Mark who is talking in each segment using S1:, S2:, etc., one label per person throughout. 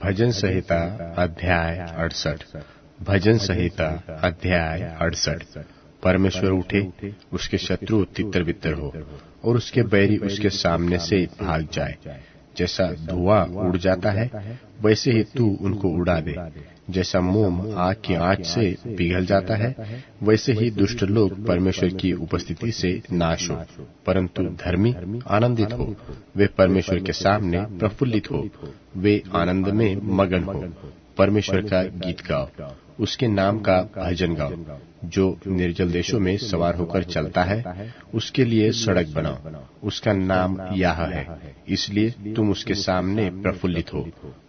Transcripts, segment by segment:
S1: भजन संहिता अध्याय 68। भजन संहिता अध्याय 68। परमेश्वर उठे, उसके शत्रु तितर बितर हो और उसके बैरी उसके सामने से भाग जाए। जैसा धुआं उड़ जाता है वैसे ही तू उनको उड़ा दे। जैसा मोम आग की आंच से पिघल जाता है वैसे ही दुष्ट लोग परमेश्वर की उपस्थिति से नाश हो। परंतु धर्मी आनंदित हो, वे परमेश्वर के सामने प्रफुल्लित हो, वे आनंद में मगन हो। परमेश्वर का गीत गाओ, उसके नाम का भजन गाओ। जो निर्जल देशों में सवार होकर चलता है उसके लिए सड़क बनाओ। उसका नाम याह है, इसलिए तुम उसके सामने प्रफुल्लित हो।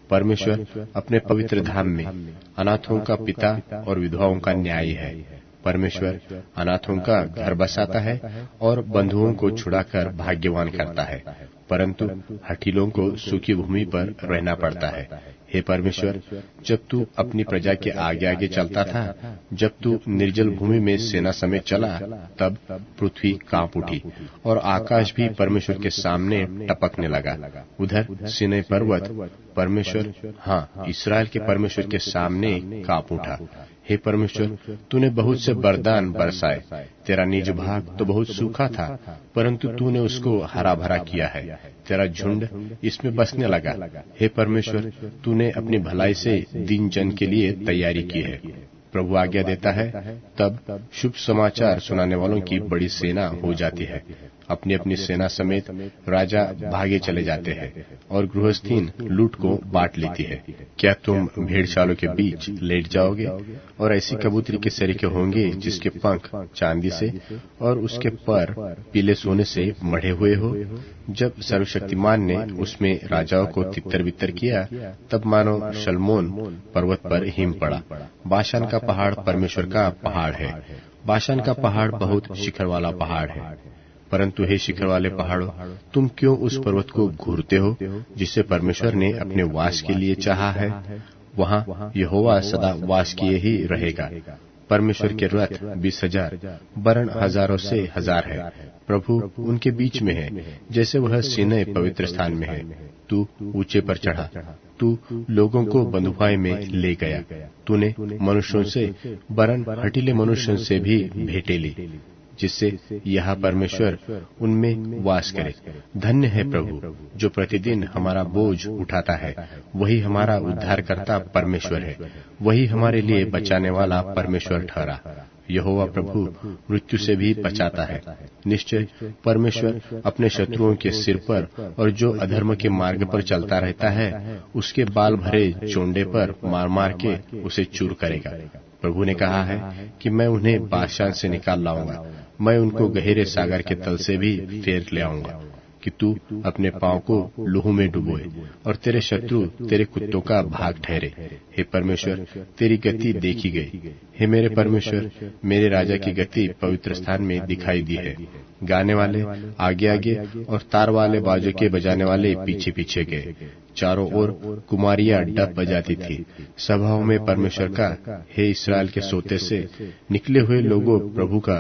S1: परमेश्वर अपने पवित्र धाम में अनाथों का पिता और विधवाओं का न्यायी है। परमेश्वर अनाथों का घर बसाता है और बंधुओं को छुड़ाकर भाग्यवान करता है, परंतु हठीलों को सूखी भूमि पर रहना पड़ता है। हे परमेश्वर, जब तू अपनी प्रजा के आगे आगे चलता था, जब तू निर्जल भूमि में सेना समेत चला, तब पृथ्वी कांप उठी और आकाश भी परमेश्वर के सामने टपकने लगा। उधर सीनै पर्वत परमेश्वर, हाँ, इस्राएल के परमेश्वर के सामने कांप उठा। हे परमेश्वर, तूने बहुत से वरदान बरसाए। तेरा निज भाग तो बहुत सूखा था, परंतु तूने उसको हरा भरा किया है। तेरा झुंड इसमें बसने लगा। हे परमेश्वर, तूने अपनी भलाई से दीन जन के लिए तैयारी की है। प्रभु आज्ञा देता है तब शुभ समाचार सुनाने वालों की बड़ी सेना हो जाती है। अपनी अपनी सेना समेत राजा भागे चले जाते हैं और गृहस्थीन लूट को बांट लेती है। क्या तुम भेड़शालों के बीच लेट जाओगे और ऐसी कबूतरी के सरीखे होंगे जिसके पंख चांदी से और उसके पर पीले सोने से मढ़े हुए हो? जब सर्वशक्तिमान ने उसमें राजाओं को तितर बितर किया, तब मानो शल्मोन पर्वत पर हिम पड़ा। बाशान का पहाड़ परमेश्वर का पहाड़ है। बाशान का पहाड़ बहुत शिखर वाला पहाड़ है। परंतु हे शिखर वाले पहाड़ों, तुम क्यों उस पर्वत को घूरते हो जिसे परमेश्वर ने अपने वास के लिए चाहा है? वहाँ यहोवा सदा वास किए ही रहेगा। परमेश्वर के रथ 20,000 वरन हजारों से हजार है। प्रभु उनके बीच में है, जैसे वह सीनै पवित्र स्थान में है। तू ऊंचे पर चढ़ा, तू लोगों को बंधुआई में ले गया। तूने मनुष्यों से वरन हठीले मनुष्यों से भी भेंटें ली, जिससे यह परमेश्वर उनमें वास करे। धन्य है प्रभु, जो प्रतिदिन हमारा बोझ उठाता है। वही हमारा उद्धारकर्ता परमेश्वर है। वही हमारे लिए बचाने वाला परमेश्वर ठहरा। यहोवा प्रभु मृत्यु से भी बचाता है। निश्चय परमेश्वर अपने शत्रुओं के सिर पर और जो अधर्म के मार्ग पर चलता रहता है उसके बाल भरे चोंडे पर मार मार के उसे चूर करेगा। प्रभु ने कहा है कि मैं उन्हें बाशान से निकाल लाऊंगा, मैं उनको गहरे सागर के तल से भी फेर ले आऊंगा, कि तू अपने पांव को लहू में डुबोए और तेरे शत्रु तेरे कुत्तों का भाग ठहरे। हे परमेश्वर, तेरी गति देखी गई। हे मेरे परमेश्वर, मेरे राजा की गति पवित्र स्थान में दिखाई दी है। गाने वाले आगे आगे और तार वाले बाजों के बजाने वाले पीछे पीछे गए। चारों ओर कुमारियां डब बजाती थी। सभाओं में परमेश्वर का, हे इस्राएल के सोते से निकले हुए लोगों, प्रभु का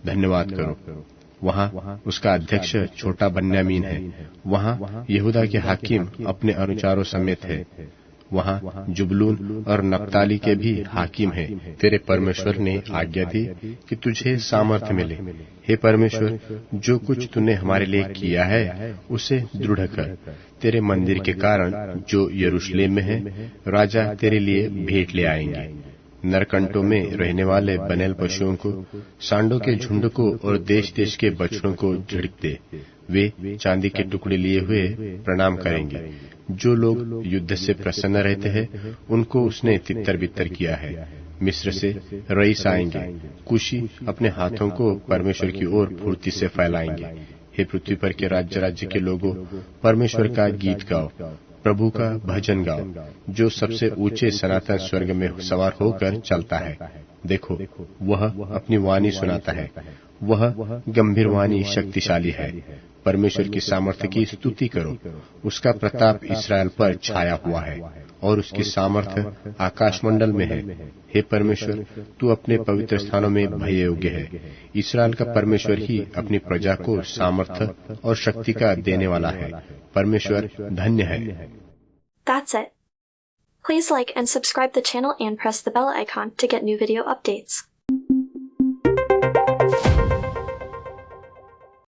S1: धन्यवाद करो। वहाँ उसका अध्यक्ष छोटा बन्यामीन है। वहाँ यहूदा के हाकिम अपने अनुचारों समेत है। वहाँ जुबलून और नप्ताली के भी हाकिम हैं। तेरे परमेश्वर ने आज्ञा दी कि तुझे सामर्थ्य मिले। हे परमेश्वर, जो कुछ तूने हमारे लिए किया है उसे दृढ़ कर। तेरे मंदिर के कारण जो यरूशलेम में है, राजा तेरे लिए भेंट ले आएंगे। नरकंटों में रहने वाले बनेल पशुओं को, सांडों के झुंड को और देश देश के बछड़ों को झिड़क दे। वे चांदी के टुकड़े लिए हुए प्रणाम करेंगे। जो लोग युद्ध से प्रसन्न रहते हैं उनको उसने तितर बितर किया है। मिस्र से रईस आएंगे। कुशी अपने हाथों को परमेश्वर की ओर फुर्ती से फैलाएंगे। हे पृथ्वी पर के राज्य राज्य के लोगों, परमेश्वर का गीत गाओ, प्रभु का भजन गाओ, जो सबसे ऊंचे सनातन स्वर्ग में सवार होकर चलता है। देखो, वह अपनी वाणी सुनाता है। वह गंभीर वाणी शक्तिशाली है। परमेश्वर की सामर्थ्य की स्तुति करो। उसका प्रताप इस्राएल पर छाया हुआ है और उसकी सामर्थ्य आकाशमंडल में है। हे परमेश्वर, तू अपने पवित्र स्थानों में भय योग्य है। इस्राएल का परमेश्वर ही अपनी प्रजा को सामर्थ्य और शक्ति का देने वाला है। परमेश्वर धन्य है।
S2: That's it. Please like and subscribe the channel and press the bell icon to get new video updates.